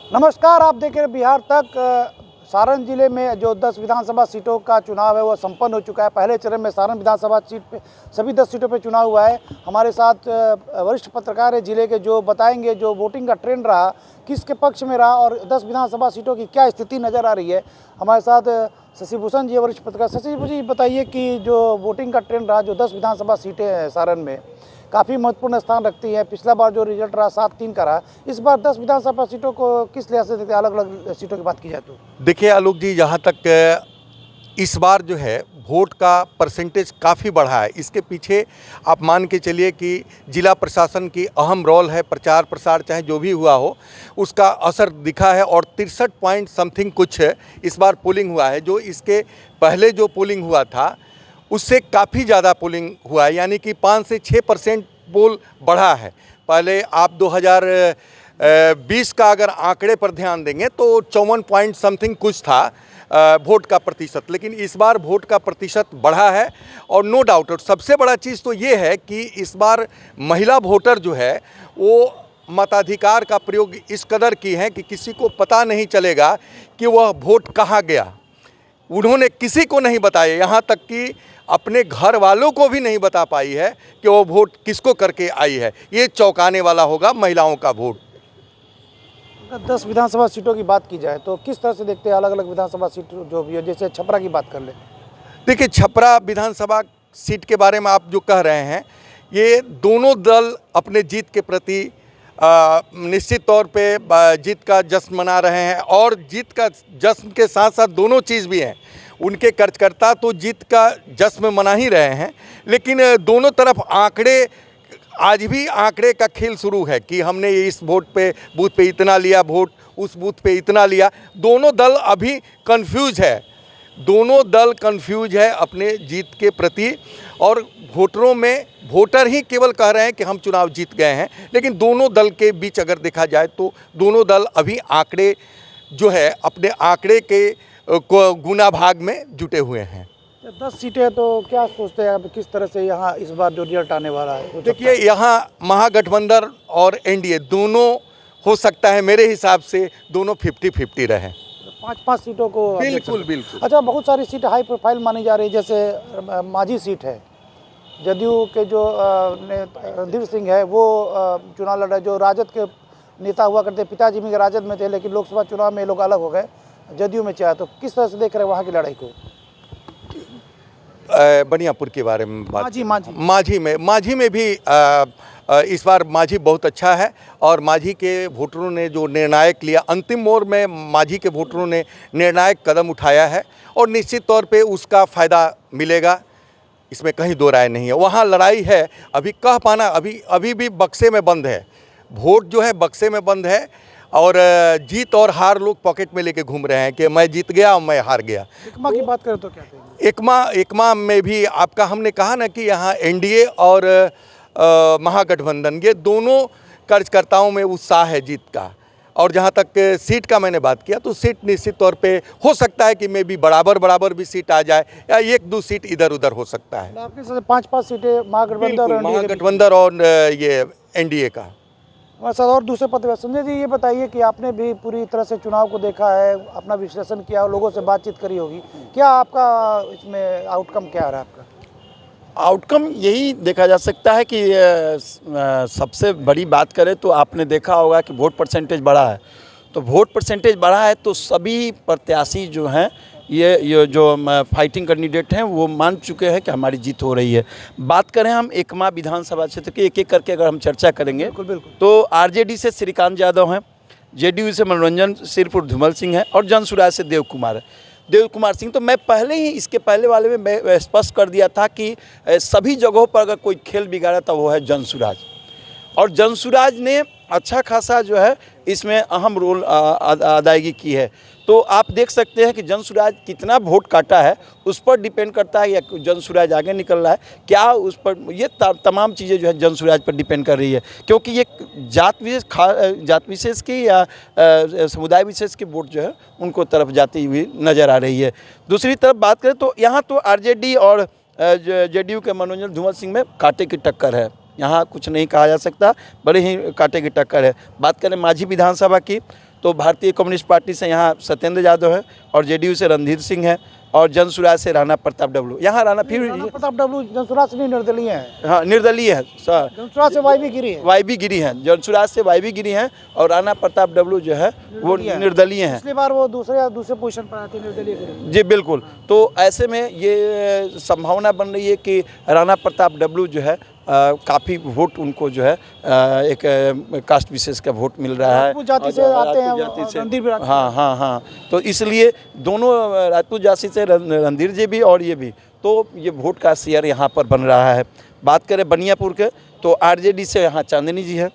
नमस्कार, आप देख रहे हैं बिहार तक। सारण जिले में जो 10 विधानसभा सीटों का चुनाव है वो संपन्न हो चुका है। पहले चरण में सारण विधानसभा सीट पे सभी 10 सीटों पे चुनाव हुआ है। हमारे साथ वरिष्ठ पत्रकार है जिले के, जो बताएंगे जो वोटिंग का ट्रेंड रहा, किसके पक्ष में रहा और 10 विधानसभा सीटों की क्या स्थिति नज़र आ रही है। हमारे साथ शशि भूषण जी, वरिष्ठ पत्रकार। शशि जी, बताइए कि जो वोटिंग का ट्रेंड रहा, जो 10 विधानसभा सीटें हैं सारण में काफ़ी महत्वपूर्ण स्थान रखती है। पिछला बार जो रिजल्ट रहा 7-3 का रहा, इस बार 10 विधानसभा सीटों को किस लिहाज से देखते हैं? अलग अलग सीटों की बात की जाए तो देखिए आलोक जी, यहाँ तक इस बार जो है वोट का परसेंटेज काफ़ी बढ़ा है। इसके पीछे आप मान के चलिए कि जिला प्रशासन की अहम रोल है। प्रचार प्रसार चाहे जो भी हुआ हो, उसका असर दिखा है और 63 पॉइंट समथिंग कुछ इस बार पोलिंग हुआ है। जो इसके पहले जो पोलिंग हुआ था उससे काफ़ी ज़्यादा पोलिंग हुआ है, यानी कि 5 से 6% पोल बढ़ा है। पहले आप 2020 का अगर आंकड़े पर ध्यान देंगे तो 54 पॉइंट समथिंग कुछ था वोट का प्रतिशत, लेकिन इस बार वोट का प्रतिशत बढ़ा है। और नो डाउट, और सबसे बड़ा चीज़ तो ये है कि इस बार महिला वोटर जो है वो मताधिकार का प्रयोग इस कदर की है कि किसी को पता नहीं चलेगा कि वह वोट कहाँ गया। उन्होंने किसी को नहीं बताया, यहाँ तक कि अपने घर वालों को भी नहीं बता पाई है कि वो वोट किसको करके आई है। ये चौंकाने वाला होगा महिलाओं का वोट। अगर 10 विधानसभा सीटों की बात की जाए तो किस तरह से देखते हैं अलग अलग विधानसभा सीट जो भी है? जैसे छपरा की बात कर ले। देखिए, छपरा विधानसभा सीट के बारे में आप जो कह रहे हैं, ये दोनों दल अपने जीत के प्रति निश्चित तौर पे जीत का जश्न मना रहे हैं। और जीत का जश्न के साथ साथ दोनों चीज़ भी हैं। उनके कार्यकर्ता तो जीत का जश्न मना ही रहे हैं, लेकिन दोनों तरफ आंकड़े, आज भी आंकड़े का खेल शुरू है कि हमने इस वोट पे बूथ पे इतना लिया वोट, उस बूथ पे इतना लिया। दोनों दल अभी कंफ्यूज है, दोनों दल कंफ्यूज है अपने जीत के प्रति। और वोटरों में वोटर ही केवल कह रहे हैं कि हम चुनाव जीत गए हैं, लेकिन दोनों दल के बीच अगर देखा जाए तो दोनों दल अभी आंकड़े जो है अपने आंकड़े के गुना भाग में जुटे हुए हैं। 10 सीटें तो क्या सोचते हैं अब किस तरह से यहाँ इस बार जो रिजल्ट आने वाला है? देखिए, यहाँ महागठबंधन और एनडीए दोनों हो सकता है, मेरे हिसाब से दोनों 50-50 रहे। 5-5 सीटों को बिल्कुल बिल्कुल। अच्छा, बहुत सारी सीटें हाई प्रोफाइल मानी जा रही है। जैसे माझी सीट है, जदयू के जो रणधीर सिंह है वो चुनाव लड़ रहे, जो राजद के नेता हुआ करते, पिताजी भी राजद में थे, लेकिन लोकसभा चुनाव में ये लोग अलग हो गए, जदयू में चाहे। तो किस तरह से देख रहे हैं वहाँ की लड़ाई को? बनियापुर के बारे में बात, माझी में भी इस बार माझी बहुत अच्छा है। और माझी के वोटरों ने जो निर्णायक लिया, अंतिम मोड़ में माझी के वोटरों ने निर्णायक कदम उठाया है और निश्चित तौर पे उसका फ़ायदा मिलेगा, इसमें कहीं दो राय नहीं है। वहाँ लड़ाई है, अभी कह पाना अभी भी बक्से में बंद है। वोट जो है बक्से में बंद है और जीत और हार लोग पॉकेट में लेके घूम रहे हैं कि मैं जीत गया और मैं हार गया। एकमा की बात करें तो क्या कहेंगे? एकमा में भी आपका, हमने कहा ना कि यहाँ एनडीए और महागठबंधन, ये दोनों कार्यकर्ताओं में उत्साह है जीत का। और जहाँ तक सीट का मैंने बात किया तो सीट निश्चित तौर पे हो सकता है कि मैं भी बराबर भी सीट आ जाए या 1-2 सीट इधर उधर हो सकता है। आपके साथ 5-5 सीटें महागठबंधन और ये एनडीए का। हमारे साथ और दूसरे पत्रकार संजय जी, ये बताइए कि आपने भी पूरी तरह से चुनाव को देखा है, अपना विश्लेषण किया और लोगों से बातचीत करी होगी, क्या आपका इसमें आउटकम क्या रहा आपका? आउटकम यही देखा जा सकता है कि सबसे बड़ी बात करें तो आपने देखा होगा कि वोट परसेंटेज बढ़ा है। तो वोट परसेंटेज बढ़ा है तो सभी प्रत्याशी जो हैं, ये जो फाइटिंग कैंडिडेट हैं, वो मान चुके हैं कि हमारी जीत हो रही है। बात करें हम एकमा विधानसभा क्षेत्र की, एक एक करके अगर हम चर्चा करेंगे बिल्कुल। तो आरजेडी से श्रीकांत यादव हैं, जेडीयू से मनोरंजन सिरपुर धूमल सिंह है और जनसुराज से देव कुमार सिंह। तो मैं पहले ही इसके पहले वाले में मैं स्पष्ट कर दिया था कि सभी जगहों पर अगर कोई खेल बिगाड़ा तो वो है जनसुराज। और जनसुराज ने अच्छा खासा जो है इसमें अहम रोल अदायगी की है। तो आप देख सकते हैं कि जनसुराज कितना वोट काटा है उस पर डिपेंड करता है, या जनसुराज आगे निकल रहा है क्या, उस पर ये तमाम चीज़ें जो है जनसुराज पर डिपेंड कर रही है। क्योंकि ये जात विशेष की या समुदाय विशेष की वोट जो है उनको तरफ जाती हुई नज़र आ रही है। दूसरी तरफ बात करें तो यहाँ तो आरजेडी और जेडीयू के मनोरंजन धूमल सिंह में कांटे की टक्कर है, यहाँ कुछ नहीं कहा जा सकता, बड़े ही कांटे की टक्कर है। बात करें माझी विधानसभा की तो भारतीय कम्युनिस्ट पार्टी से यहाँ सत्येंद्र यादव है और जेडीयू से रणधीर सिंह है और जनसुराज से राणा प्रताप डब्लू। यहाँ राणा फिर राणा प्रताप डब्लू जनसुराज से नहीं निर्दलीय है। हाँ निर्दलीय है सर, जनसुराज से वाईबी गिरी है। वाईबी गिरी हैं, जनसुराज से वाईबी गिरी हैं और राणा प्रताप डब्लू जो है वो निर्दलीय हैं। पिछली बार वो दूसरे पोजीशन पर आते निर्दलीय गिरी। जी बिल्कुल। तो ऐसे में ये संभावना बन रही है कि राणा प्रताप डब्लू जो है काफ़ी वोट उनको जो है एक कास्ट विशेष का वोट मिल रहा है। राजपूत जाति से आते हैं रणधीर भी। हाँ, तो इसलिए दोनों राजपूत जाति से रणधीर जी भी और ये भी, तो ये वोट का शेयर यहाँ पर बन रहा है। बात करें बनियापुर के तो आरजेडी से यहाँ चांदनी जी है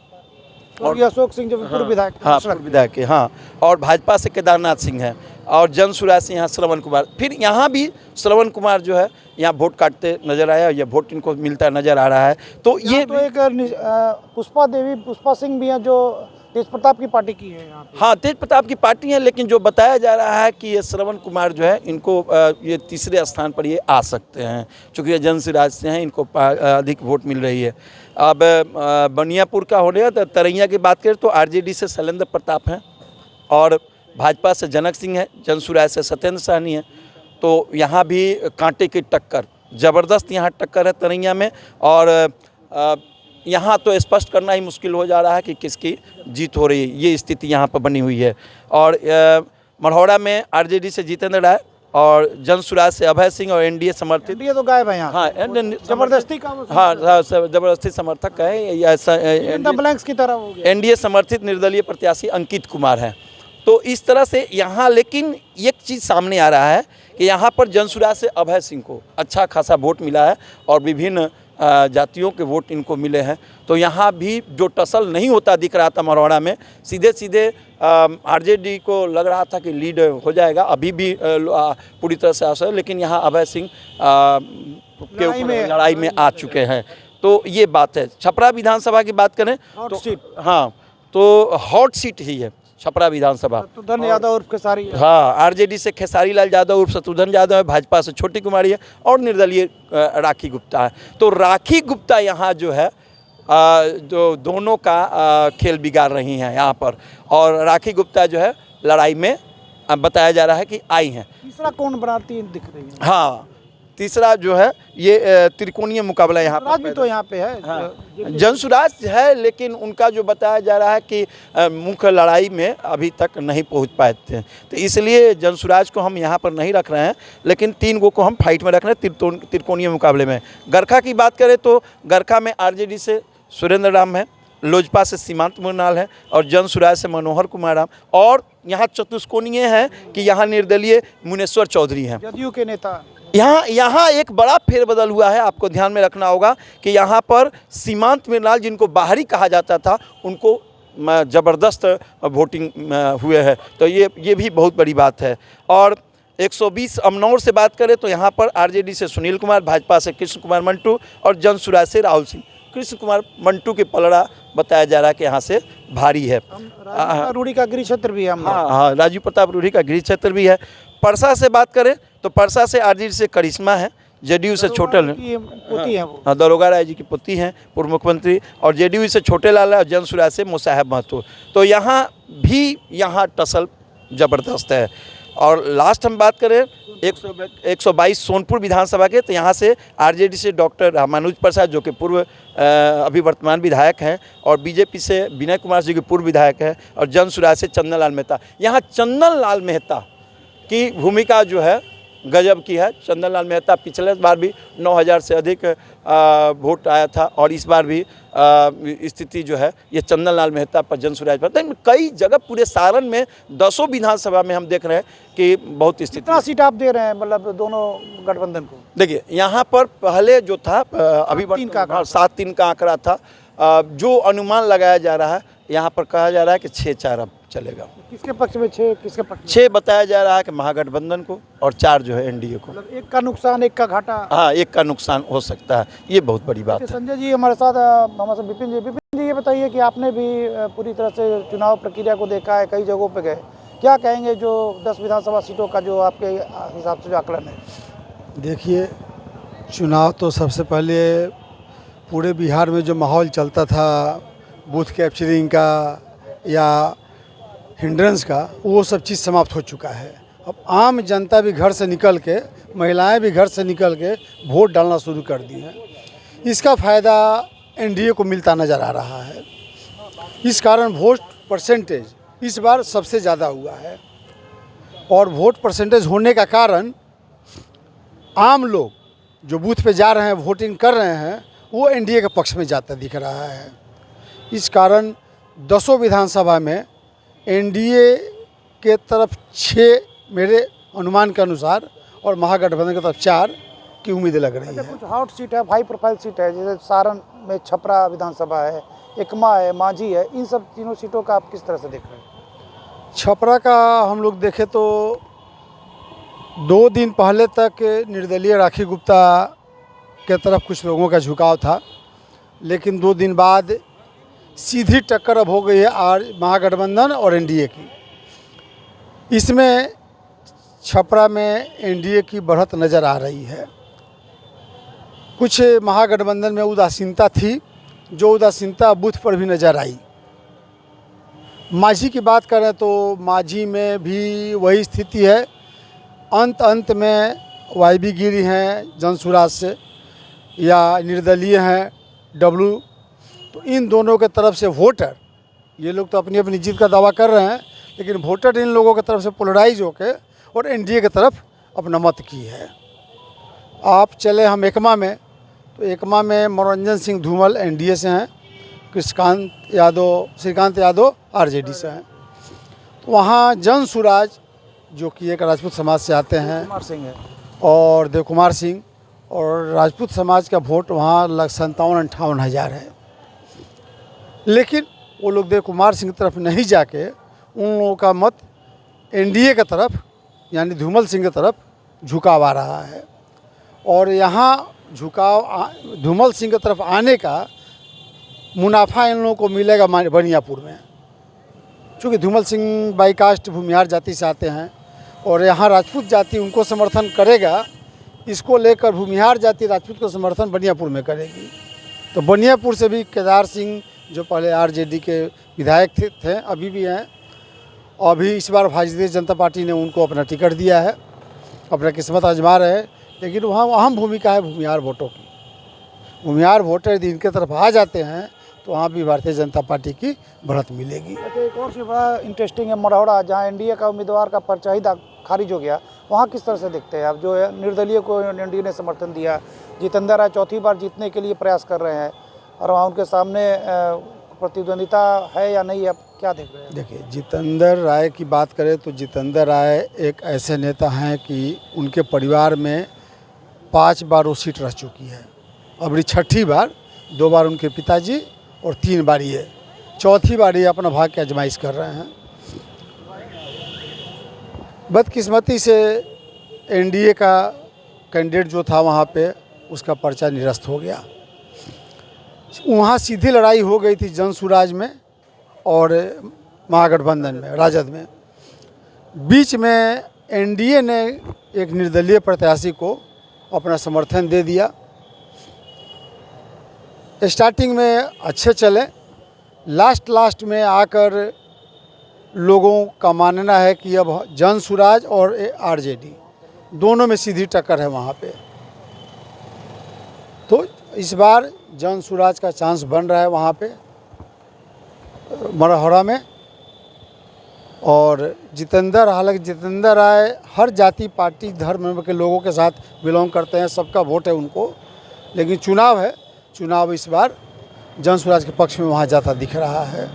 और अशोक सिंह जो पूर्व विधायक। हाँ पूर्व विधायक है। हाँ, और भाजपा से केदारनाथ सिंह है और जनसुराज से यहाँ श्रवण कुमार। फिर यहाँ भी श्रवण कुमार जो है यहाँ वोट काटते नजर आया, ये वोट इनको मिलता नजर आ रहा है। तो ये तो एक पुष्पा सिंह भी हैं जो तेज प्रताप की पार्टी की है यहाँ पे। हाँ तेज प्रताप की पार्टी है, लेकिन जो बताया जा रहा है कि ये श्रवण कुमार जो है इनको ये तीसरे स्थान पर ये आ सकते हैं, चूँकि ये जनसुराज से हैं, इनको अधिक वोट मिल रही है। अब बनियापुर का हो गया। तो तरैया की बात करें तो आरजेडी से शैलेंद्र प्रताप हैं और भाजपा से जनक सिंह है, जनसुराज से सत्येंद्र साहनी है। तो यहाँ भी कांटे की टक्कर, ज़बरदस्त यहाँ टक्कर है तरैया में। और यहाँ तो स्पष्ट करना ही मुश्किल हो जा रहा है कि किसकी जीत हो रही है, ये स्थिति यहाँ पर बनी हुई है। और मढ़ौरा में आरजेडी से जितेंद्र राय और जनसुराज से अभय सिंह और एनडीए समर्थित। एनडीए तो गायब है यहाँ। हाँ जबरदस्ती का। हाँ जबरदस्ती समर्थक है, ब्लैंक्स की तरह हो गया। एनडीए समर्थित निर्दलीय प्रत्याशी अंकित कुमार हैं। तो इस तरह से यहाँ, लेकिन एक चीज़ सामने आ रहा है कि यहाँ पर जनसुराज से अभय सिंह को अच्छा खासा वोट मिला है और विभिन्न जातियों के वोट इनको मिले हैं। तो यहाँ भी जो टसल नहीं होता दिख रहा था मढ़ौरा में, सीधे आरजेडी को लग रहा था कि लीड हो जाएगा, अभी भी पूरी तरह से आशा है, लेकिन यहाँ अभय सिंह के ऊपर लड़ाई में आ चुके हैं। तो ये बात है। छपरा विधानसभा की बात करें तो हाँ, तो हॉट सीट ही है छपरा विधानसभा। शत्रुघ्न यादव उर्फ खेसारी। हाँ, आरजेडी से खेसारी लाल यादव उर्फ शत्रुघ्न यादव है, भाजपा से छोटी कुमारी है और निर्दलीय राखी गुप्ता है। तो राखी गुप्ता यहाँ जो है जो दोनों का खेल बिगाड़ रही हैं यहाँ पर, और राखी गुप्ता जो है लड़ाई में बताया जा रहा है कि आई हैं। तीसरा कौन बनाती दिख रही है? हाँ, तीसरा जो है ये त्रिकोणीय मुकाबला यहाँ पर भी तो यहाँ पे है। हाँ, जनसुराज है, लेकिन उनका जो बताया जा रहा है कि मुख्य लड़ाई में अभी तक नहीं पहुँच पाए थे, तो इसलिए जनसुराज को हम यहाँ पर नहीं रख रहे हैं, लेकिन 3 गो को हम फाइट में रख रहे हैं त्रिकोणीय मुकाबले में। गरखा की बात करें तो गरखा में आरजेडी से सुरेंद्र राम है, लोजपा से सीमांत मुरनाल है और जनसुराज से मनोहर कुमार राम, और यहाँ चतुष्कोणीय है कि यहाँ निर्दलीय मुनेश्वर चौधरी हैं, जदयू के नेता। यहाँ एक बड़ा फेरबदल हुआ है, आपको ध्यान में रखना होगा कि यहाँ पर सीमांत मुरनाल जिनको बाहरी कहा जाता था उनको ज़बरदस्त वोटिंग हुए है। तो ये भी बहुत बड़ी बात है। और 120 अमनौर से बात करें तो यहाँ पर आरजेडी से सुनील कुमार, भाजपा से कृष्ण कुमार मंटू और जनसुराज से राहुल सिंह। कृष्ण कुमार मंटू के पलड़ा बताया जा रहा है कि यहाँ से भारी है। रूढ़ी का गृह क्षेत्र भी है। हाँ, राजू प्रताप रूढ़ी का गृह क्षेत्र भी है। परसा से बात करें तो परसा से आरजेडी से करिश्मा है, जेडीयू से छोटे पोती है वो। दरोगा राय जी की पुत्री हैं, पूर्व मुख्यमंत्री, और जेडीयू से छोटे लाल और जनसुराज से मुसाहब महतो। तो यहाँ टसल ज़बरदस्त है। और लास्ट हम बात करें 122 सोनपुर विधानसभा के, तो यहाँ से आरजेडी से डॉक्टर रामानुज प्रसाद जो कि पूर्व अभी वर्तमान विधायक हैं, और बीजेपी से विनय कुमार जी के पूर्व विधायक हैं, और जनसुराज से चंदन लाल मेहता। यहाँ चंदन लाल मेहता की भूमिका जो है गजब की है। चंदन लाल मेहता पिछले बार भी 9000 से अधिक वोट आया था, और इस बार भी स्थिति जो है ये चंदन लाल मेहता पर जनसुराज पर। कई जगह पूरे सारण में 10 विधानसभा में हम देख रहे हैं कि बहुत स्थिति। कितना सीट आप दे रहे हैं मतलब दोनों गठबंधन को? देखिए, यहाँ पर पहले जो था अभी 7-3 का आंकड़ा था, जो अनुमान लगाया जा रहा है यहाँ पर कहा जा रहा है कि 6-4 अब चलेगा। किसके पक्ष में 6, किसके पक्ष में? 6 बताया जा रहा है कि महागठबंधन को, और 4 जो है एनडीए को। मतलब एक का नुकसान, एक का घाटा। हाँ, एक का नुकसान हो सकता है, ये बहुत बड़ी बात है। संजय जी हमारे साथ, हमारे साथ विपिन जी, ये बताइए कि आपने भी पूरी तरह से चुनाव प्रक्रिया को देखा है, कई जगहों पे गए, क्या कहेंगे जो 10 विधानसभा सीटों का जो आपके हिसाब से जो आकलन है? देखिए, चुनाव तो सबसे पहले पूरे बिहार में जो माहौल चलता था बूथ कैप्चरिंग का या हिंड्रेंस का, वो सब चीज़ समाप्त हो चुका है। अब आम जनता भी घर से निकल के, महिलाएं भी घर से निकल के वोट डालना शुरू कर दी हैं। इसका फ़ायदा एनडीए को मिलता नज़र आ रहा है। इस कारण वोट परसेंटेज इस बार सबसे ज़्यादा हुआ है, और वोट परसेंटेज होने का कारण आम लोग जो बूथ पे जा रहे हैं, वोटिंग कर रहे हैं, वो एनडीए के पक्ष में जाता दिख रहा है। इस कारण 10 विधानसभा में एनडीए के तरफ 6 मेरे अनुमान के अनुसार, और महागठबंधन की तरफ 4 की उम्मीदें लग रही है। कुछ हॉट सीट है, हाई प्रोफाइल सीट है, जैसे सारण में छपरा विधानसभा है, एकमा है, मांझी है, इन सब तीनों सीटों का आप किस तरह से देख रहे हैं? छपरा का हम लोग देखें तो 2 दिन पहले तक निर्दलीय राखी गुप्ता के तरफ कुछ लोगों का झुकाव था, लेकिन 2 दिन बाद सीधी टक्कर अब हो गई है महागठबंधन और एनडीए की। इसमें छपरा में एनडीए की बढ़त नज़र आ रही है। कुछ महागठबंधन में उदासीनता थी, जो उदासीनता बूथ पर भी नज़र आई। मांझी की बात करें तो मांझी में भी वही स्थिति है। अंत में वाईबी गिरी हैं जनसुराज से, या निर्दलीय हैं डब्लू। तो इन दोनों के तरफ से वोटर, ये लोग तो अपनी अपनी जीत का दावा कर रहे हैं, लेकिन वोटर इन लोगों की तरफ से पोलराइज होकर और एनडीए की तरफ अपना मत की है। आप चले हम एकमा में, तो एकमा में मनोरंजन सिंह धूमल एनडीए से हैं, श्रीकांत यादव आरजेडी से हैं। तो वहाँ जनसुराज जो कि एक राजपूत समाज से आते हैं, कुमार सिंह है, और देवकुमार सिंह, और राजपूत समाज का वोट वहाँ 57-58 हज़ार है। लेकिन वो लोग देवकुमार सिंह की तरफ नहीं जाके उन लोगों का मत एनडीए की तरफ, यानी धूमल सिंह की तरफ झुकाव आ रहा है। और यहाँ झुकाव धूमल सिंह की तरफ आने का मुनाफा इन लोगों को मिलेगा बनियापुर में, चूँकि धूमल सिंह बाई कास्ट भूमिहार जाति से आते हैं, और यहाँ राजपूत जाति उनको समर्थन करेगा। इसको लेकर भूमिहार जाति राजपूत को समर्थन बनियापुर में करेगी। तो बनियापुर से भी केदार सिंह, जो पहले आरजेडी के विधायक थे, अभी भी हैं, अभी इस बार भारतीय जनता पार्टी ने उनको अपना टिकट दिया है, अपना किस्मत आजमा रहे हैं। लेकिन वहाँ अहम भूमिका है भूमिहार वोटों की। भूमिहार वोटर यदि इनके तरफ आ जाते हैं तो वहाँ भी भारतीय जनता पार्टी की बढ़त मिलेगी। अच्छा, एक और चीज़ बड़ा इंटरेस्टिंग है, मढ़ौरा, जहाँ एनडीए का उम्मीदवार का पर्चा ही खारिज हो गया, वहाँ किस तरह से देखते हैं आप? जो निर्दलीय को एनडीए ने समर्थन दिया, जितेंद्र राय 4थी बार जीतने के लिए प्रयास कर रहे हैं, और वहाँ उनके सामने प्रतिद्वंदिता है या नहीं, आप क्या देख रहे हैं? देखिए, जितेंद्र राय की बात करें तो जितेंद्र राय एक ऐसे नेता हैं कि उनके परिवार में 5 बार वो सीट रह चुकी है। अब 6ठी बार, 2 बार उनके पिताजी और 3 बार ये, 4थी बार ये अपना भाग्य की आजमाइश कर रहे हैं। बदकिस्मती से एनडीए का कैंडिडेट जो था वहाँ पे, उसका पर्चा निरस्त हो गया। वहाँ सीधी लड़ाई हो गई थी जनसुराज में और महागठबंधन में, राजद में। बीच में एनडीए ने एक निर्दलीय प्रत्याशी को अपना समर्थन दे दिया। स्टार्टिंग में अच्छे चले, लास्ट में आकर लोगों का मानना है कि अब जनसुराज और आरजेडी दोनों में सीधी टक्कर है वहाँ पे। तो इस बार जनसुराज का चांस बन रहा है वहाँ पे मढ़ौरा में। और जितेंद्र, हालांकि जितेंद्र राय हर जाति पार्टी धर्म के लोगों के साथ बिलोंग करते हैं, सबका वोट है उनको, लेकिन चुनाव इस बार जनसुराज के पक्ष में वहाँ जाता दिख रहा है।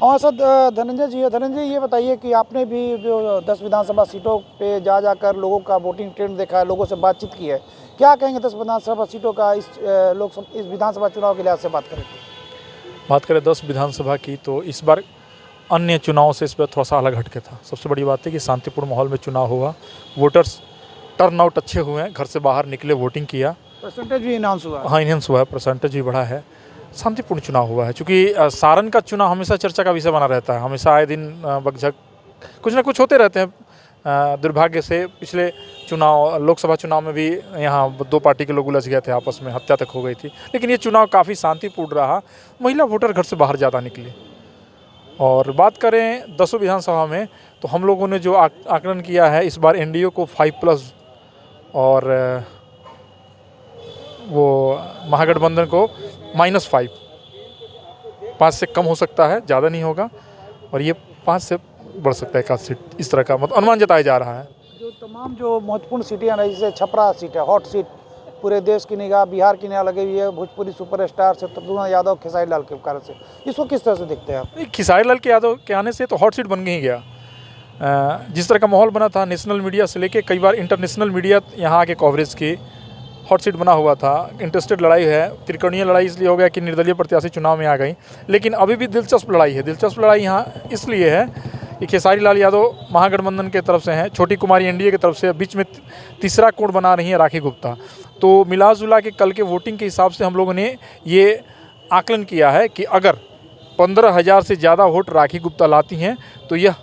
हमारे साथ धनंजय जी है। धनंजय, ये बताइए कि आपने भी जो 10 विधानसभा सीटों पे जाकर लोगों का वोटिंग ट्रेंड देखा है, लोगों से बातचीत की है, क्या कहेंगे 10 विधानसभा सीटों का इस विधानसभा चुनाव के लिहाज से बात करें 10 विधानसभा की, तो इस बार अन्य चुनावों से इस बार थोड़ा सा अलग हटके था। सबसे बड़ी बात है कि शांतिपूर्ण माहौल में चुनाव हुआ, वोटर्स टर्नआउट अच्छे हुए हैं, घर से बाहर निकले, वोटिंग किया, परसेंटेज भी इनहांस हुआ। हाँ, इनहांस हुआ है, परसेंटेज भी बढ़ा है, शांतिपूर्ण चुनाव हुआ है। चूँकि सारण का चुनाव हमेशा चर्चा का विषय बना रहता है, हमेशा आए दिन बकझक कुछ ना कुछ होते रहते हैं। दुर्भाग्य से पिछले चुनाव, लोकसभा चुनाव में भी यहाँ 2 पार्टी के लोग उलझ गए थे आपस में, हत्या तक हो गई थी। लेकिन ये चुनाव काफ़ी शांतिपूर्ण रहा, महिला वोटर घर से बाहर ज़्यादा निकले और बात करें 10 विधानसभा में, तो हम लोगों ने जो आकलन किया है इस बार एनडीए को 5+ और वो महागठबंधन को -5, 5 से कम हो सकता है, ज़्यादा नहीं होगा, और ये 5 से बढ़ सकता है 1 सीट, इस तरह का मतलब अनुमान जताया जा रहा है। जो तमाम जो महत्वपूर्ण सीटें हैं, जैसे छपरा सीट है, हॉट सीट, पूरे देश की निगाह बिहार की निगाह लगी हुई है, भोजपुरी सुपरस्टार शत्रुघ्न यादव, खेसारी लाल के कारण से, इसको किस तरह से देखते हैं आप? खेसारी लाल के यादव के आने से तो हॉट सीट बन ही गया। जिस तरह का माहौल बना था नेशनल मीडिया से लेके कई बार इंटरनेशनल मीडिया यहाँ आके कवरेज की, हॉट सीट बना हुआ था। इंटरेस्टेड लड़ाई है, त्रिकोणीय लड़ाई इसलिए हो गया कि निर्दलीय प्रत्याशी चुनाव में आ गई, लेकिन अभी भी दिलचस्प लड़ाई है। दिलचस्प लड़ाई यहाँ इसलिए है कि खेसारी लाल यादव महागठबंधन के तरफ से हैं, छोटी कुमारी एनडीए की तरफ से, बीच में तीसरा कोण बना रही है राखी गुप्ता। तो मिला जुला के कल के वोटिंग के हिसाब से हम लोगों ने ये आकलन किया है कि अगर 15,000 से ज़्यादा वोट राखी गुप्ता लाती हैं तो यह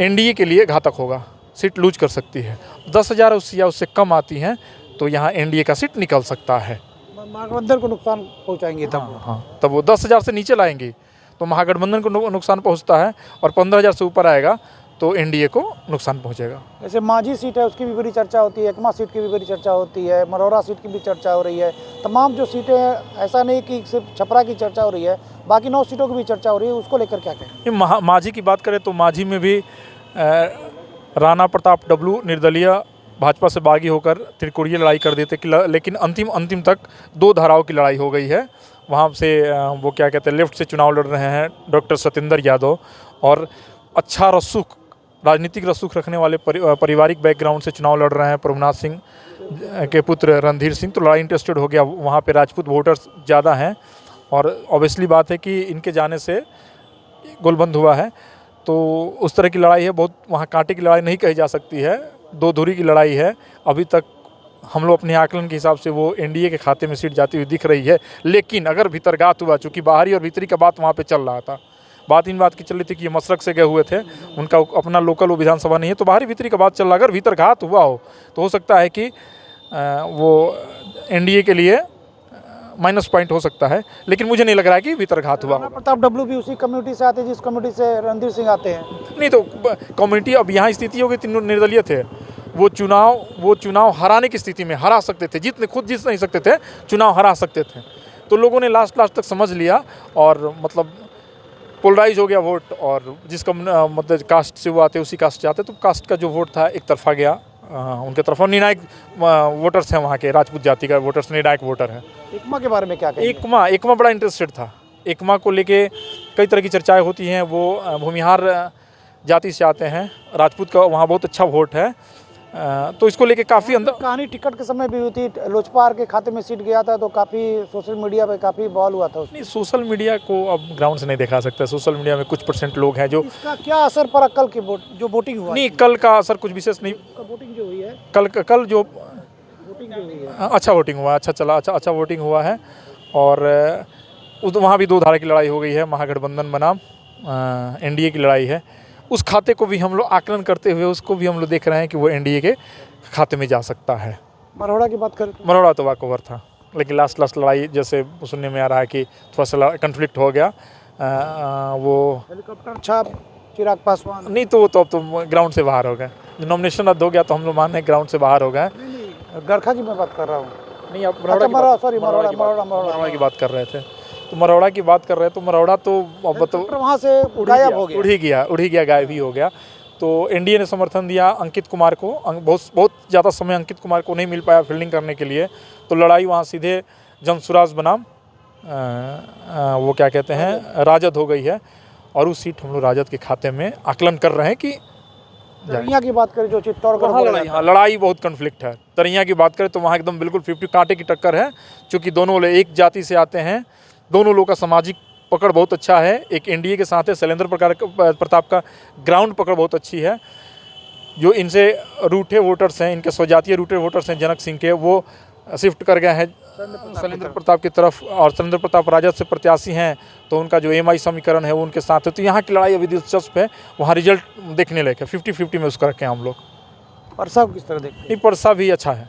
एनडीए के लिए घातक होगा, सीट लूज कर सकती है। 10,000 या उससे कम आती हैं तो यहाँ एनडीए का सीट निकल सकता है। महागठबंधन को नुकसान पहुंचाएंगे तब? हाँ, तब वो 10,000 से नीचे लाएंगे तो महागठबंधन को नुकसान पहुंचता है, और 15,000 से ऊपर आएगा तो एनडीए को नुकसान पहुंचेगा। जैसे मांझी सीट है उसकी भी बड़ी चर्चा होती है, एकमा सीट की भी बड़ी चर्चा होती है, मरौरा सीट की भी चर्चा हो रही है। तमाम जो सीटें हैं, ऐसा नहीं कि सिर्फ छपरा की चर्चा हो रही है, बाकी 9 सीटों की भी चर्चा हो रही है, उसको लेकर क्या कहें? मांझी की बात करें तो मांझी में भी राणा प्रताप डब्लू निर्दलीय भाजपा से बागी होकर त्रिकोणीय लड़ाई कर देते, लेकिन अंतिम तक 2 धाराओं की लड़ाई हो गई है। वहाँ से वो क्या कहते हैं, लेफ्ट से चुनाव लड़ रहे हैं डॉक्टर सत्येंद्र यादव, और अच्छा रसूख, राजनीतिक रसूख रखने वाले पारिवारिक बैकग्राउंड से चुनाव लड़ रहे हैं प्रभुनाथ सिंह के पुत्र रणधीर सिंह। तो लड़ाई इंटरेस्टेड हो गया, वहाँ पे राजपूत वोटर्स ज़्यादा हैं, और ऑब्वियसली बात है कि इनके जाने से गोलबंद हुआ है। तो उस तरह की लड़ाई है, बहुत वहाँ कांटे की लड़ाई नहीं कही जा सकती है, 2 धुरी की लड़ाई है। अभी तक हम लोग अपने आकलन के हिसाब से वो एनडीए के खाते में सीट जाती हुई दिख रही है, लेकिन अगर भीतरघात हुआ, चूँकि बाहरी और भीतरी का बात वहाँ पे चल रहा था, बात इन बात की चल रही थी कि ये मशरक से गए हुए थे, उनका अपना लोकल वो विधानसभा नहीं है, तो बाहरी भीतरी का बात चल रहा। अगर भीतरघात हुआ हो तो हो सकता है कि वो एनडीए के लिए -पॉइंट हो सकता है, लेकिन मुझे नहीं लग रहा है कि भीतरघात हुआ। राणा प्रताप डब्लू भी उसी कम्युनिटी से आते हैं जिस कम्युनिटी से रणधीर सिंह आते हैं। नहीं तो कम्युनिटी, अब यहाँ स्थिति हो गई, तीनों निर्दलीय थे, वो चुनाव हराने की स्थिति में हरा सकते थे, खुद जीत नहीं सकते थे, चुनाव हरा सकते थे। तो लोगों ने लास्ट तक समझ लिया, और मतलब पोलराइज हो गया वोट, और जिसका मतलब कास्ट से वो आते उसी कास्ट से आते, तो कास्ट का जो वोट था एक तरफा गया उनके तरफ। और निर्णायक वोटर्स हैं वहाँ के, राजपूत जाति का वोटर्स निर्णायक वोटर है। एकमा के बारे में क्या कहें? एकमा बड़ा इंटरेस्टेड था। एकमा को लेके कई तरह की चर्चाएं होती हैं। वो भूमिहार जाति से आते हैं, राजपूत का वहाँ बहुत अच्छा वोट है, तो इसको लेके काफ़ी अंदर कहानी टिकट के समय भी हुई थी, लोजपा के खाते में सीट गया था, तो काफ़ी सोशल मीडिया पे काफ़ी बवाल हुआ था। नहीं, सोशल मीडिया को अब ग्राउंड से नहीं देखा सकता। सोशल मीडिया में कुछ % लोग हैं जो, इसका क्या असर पड़ा कल की जो वोटिंग हुआ? नहीं, कल का असर कुछ विशेष नहीं। वोटिंग जो हुई है, कल जो वोटिंग जो हुई है, अच्छा वोटिंग हुआ, अच्छा वोटिंग हुआ है। और वहाँ भी 2 धारा की लड़ाई हो गई है, महागठबंधन बनाम एनडीए की लड़ाई है। उस खाते को भी हम लोग आकलन करते हुए उसको भी हम लोग देख रहे हैं कि वो एनडीए के खाते में जा सकता है। मरौड़ा की बात करें तो मरौड़ा तो वाकओवर था, लेकिन लास्ट लड़ाई जैसे सुनने में आ रहा है कि थोड़ा सा कन्फ्लिक्ट हो गया। वो हेलीकॉप्टर छाप चिराग पासवान, नहीं तो अब तो ग्राउंड से बाहर हो गए। नॉमिनेशन रद्द हो गया तो हम लोग मान रहे हैं ग्राउंड से बाहर हो गए। गरखा की मैं बात कर रहा हूँ। नहीं, आप मरौड़ा की बात कर रहे थे, तो मरौड़ा की बात कर रहे हैं। तो मरौड़ा तो अब तो वहाँ से गायब हो गया, उड़ ही गया, गायब ही हो गया। तो एनडीए ने समर्थन दिया अंकित कुमार को, बहुत ज़्यादा समय अंकित कुमार को नहीं मिल पाया फील्डिंग करने के लिए, तो लड़ाई वहाँ सीधे जनसुराज बनाम वो क्या कहते हैं राजद हो गई है, और उस सीट हम लोग राजद के खाते में आकलन कर रहे हैं कि तरैया की बात करें जो चित्तौड़गढ़, लड़ाई बहुत कन्फ्लिक्ट है। तरैया की बात करें तो वहाँ एकदम बिल्कुल 50 कांटे की टक्कर है, क्योंकि दोनों एक जाति से आते हैं, दोनों लोगों का सामाजिक पकड़ बहुत अच्छा है। एक एनडीए के साथ है, शैलेंद्र प्रताप का ग्राउंड पकड़ बहुत अच्छी है। जो इनसे रूठे वोटर्स हैं, इनके स्वजातीय रूठे वोटर्स हैं जनक सिंह के, वो शिफ्ट कर गए हैं शैलेंद्र प्रताप की तरफ, और शैलेंद्र प्रताप राजद से प्रत्याशी हैं, तो उनका जो एमआई समीकरण है वो उनके साथ है। तो यहाँ की लड़ाई अभी दिलचस्प है, वहाँ रिजल्ट देखने लायक है। 50-50 में उसका रखें हम लोग। परसा को किस तरह देखते हैं? नहीं, परसा भी अच्छा है,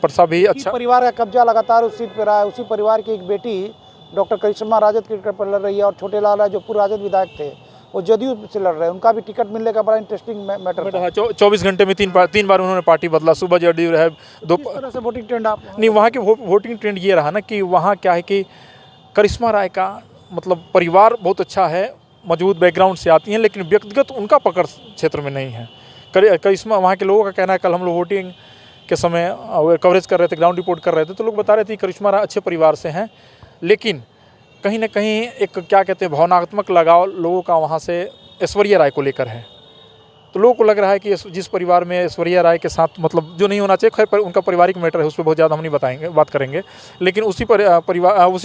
परसा भी अच्छा। परिवार का कब्जा लगातार उस सीट पर रहा है, उसी परिवार की एक बेटी डॉक्टर करिश्मा राजद की टिकट पर लड़ रही है, और छोटे लाल राय जो पूर्व राजद विधायक थे वो जदयू से लड़ रहे हैं, उनका भी टिकट मिलने का बड़ा इंटरेस्टिंग मैटर था। 24 घंटे में तीन बार उन्होंने पार्टी बदला, सुबह जदयू रहे, किस तरह से वोटिंग ट्रेंड आप नहीं, वहाँ की वोटिंग ट्रेंड ये रहा ना कि वहाँ क्या है कि करिश्मा राय का मतलब परिवार बहुत अच्छा है, मजबूत बैकग्राउंड से आती हैं, लेकिन व्यक्तिगत उनका पकड़ क्षेत्र में नहीं है। करिश्मा, वहाँ के लोगों का कहना है, कल हम लोग वोटिंग के समय कवरेज कर रहे थे, ग्राउंड रिपोर्ट कर रहे थे, तो लोग बता रहे थे करिश्मा राय अच्छे परिवार से हैं, लेकिन कहीं ना कहीं एक क्या कहते हैं भावनात्मक लगाव लोगों का वहाँ से ऐश्वर्या राय को लेकर है। तो लोगों को लग रहा है कि जिस परिवार में ऐश्वर्या राय के साथ मतलब जो नहीं होना चाहिए, खैर पर उनका पारिवारिक मैटर है, उस पर बहुत ज़्यादा हम नहीं बात करेंगे, लेकिन उसी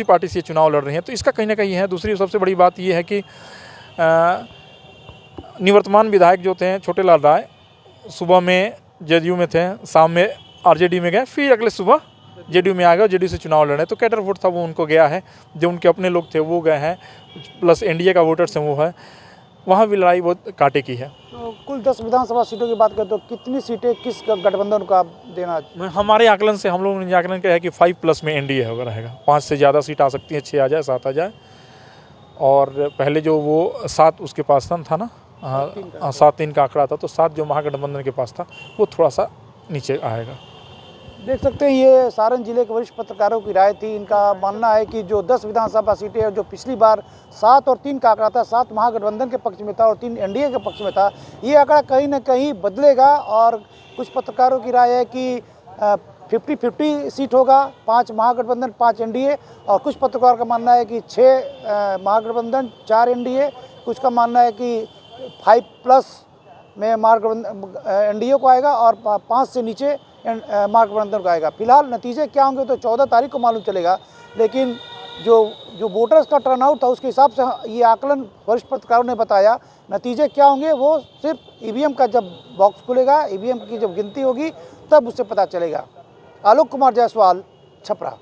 पार्टी से चुनाव लड़ रही हैं, तो इसका कहीं ना कहीं है। दूसरी सबसे बड़ी बात ये है कि निवर्तमान विधायक जो थे छोटे लाल राय, सुबह में जदयू में थे, शाम में आरजेडी में गए, फिर अगले सुबह जेडीयू में आ गए, जेडीयू से चुनाव लड़े, तो कैडर वोट था वो उनको गया है, जो उनके अपने लोग थे वो गए हैं, प्लस एनडीए का वोटर्स हैं वो है, वहाँ भी लड़ाई बहुत कांटे की है। तो कुल 10 विधानसभा सीटों की बात करें तो कितनी सीटें किस गठबंधन को आप देना? हमारे आकलन से हम लोगों ने आकलन किया है कि 5+ में एनडीए होगा रहेगा, 5 से ज़्यादा सीट आ सकती हैं, 6 आ जाए, 7 आ जाए, और पहले जो वो 7 उसके पास था ना, 7-3 का आंकड़ा था, तो 7 जो महागठबंधन के पास था वो थोड़ा सा नीचे आएगा। देख सकते हैं ये सारण जिले के वरिष्ठ पत्रकारों की राय थी। इनका मानना है कि जो 10 विधानसभा सीटें जो पिछली बार 7 और 3 का आंकड़ा था, 7 महागठबंधन के पक्ष में था और 3 एनडीए के पक्ष में था, ये आंकड़ा कहीं ना कहीं बदलेगा, और कुछ पत्रकारों की राय है कि 50-50 सीट होगा, 5 महागठबंधन 5 एनडीए, और कुछ पत्रकारों का मानना है कि 6 महागठबंधन 4 एनडीए, कुछ का मानना है कि 5+ में महागठबंधन एनडीए को आएगा और 5 से नीचे महागठबंधन को आएगा। फिलहाल नतीजे क्या होंगे तो 14 तारीख को मालूम चलेगा, लेकिन जो वोटर्स का टर्नआउट था उसके हिसाब से ये आकलन वरिष्ठ पत्रकारों ने बताया। नतीजे क्या होंगे वो सिर्फ ईवीएम का जब बॉक्स खुलेगा, ईवीएम की जब गिनती होगी तब उससे पता चलेगा। आलोक कुमार जायसवाल, छपरा।